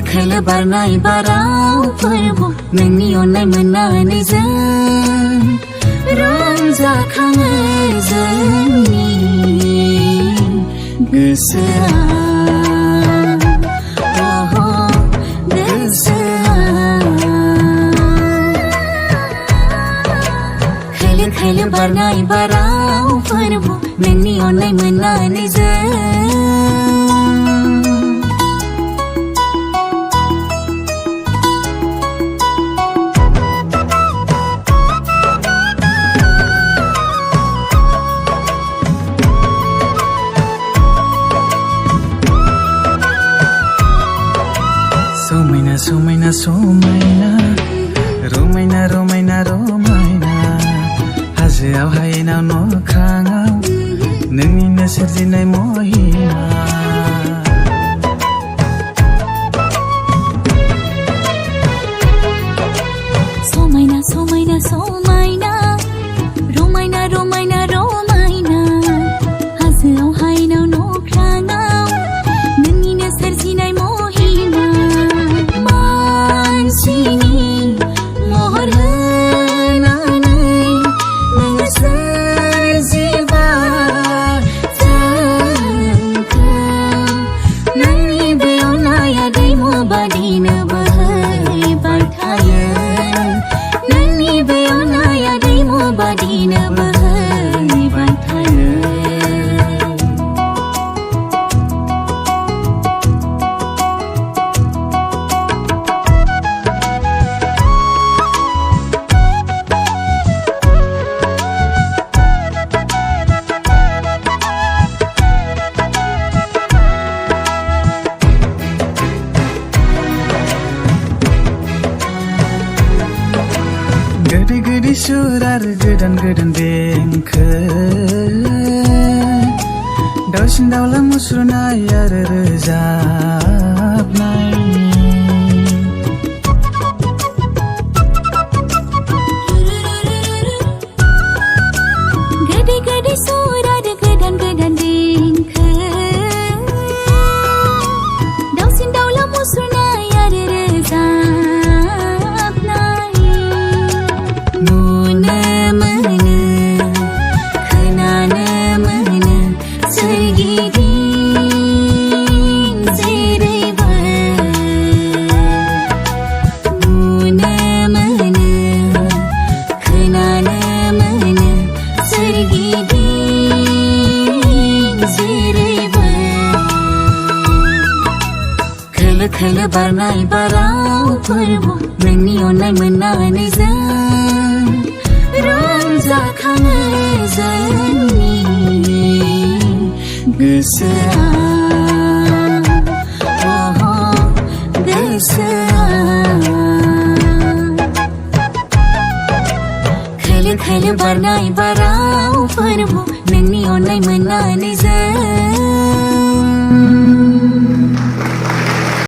Kwlw Barnay Barao Fwrbu Nोंनि अननाय मोननानै जों रंजाखाङो जोंनि गोसोआ Kwlw Barnay Barao Fwrbu Nोंनि अननाय मोननानै जों Somaina somaina Romaina romaina romaina Haजोआव हायेनाव न'खाङाव नोंनिनो सोरजिनाय महिमा Somaina somaina somaina Romaina romaina romaina Haजोआव हायेनाव न'खाङाव नोंनिनो सोरजिनाय महिमा Goदै सुर आरो गोदान गोदान देंखो दाउसिन दाउला मुसुरनाय आरो रोजाबनाय Goदै goदै सुर आरो गोदान गोदान देंखो दाउसिन दाउला मुसुरनाय आरो रोजाबनाय नुनो मोनो खोनानो मोनो सोरगिदिं जेरैबो नुनो मोनो खोनानो मोनो सोरगिदिं जेरैबो Kwlw Barnay Barao Fwrbu नोंनि अननाय मोननानै जों रंजाखाङो जोंनि गोसोआ Kwlw Barnay Barao Fwrbu नोंनि अननाय मोननानै जों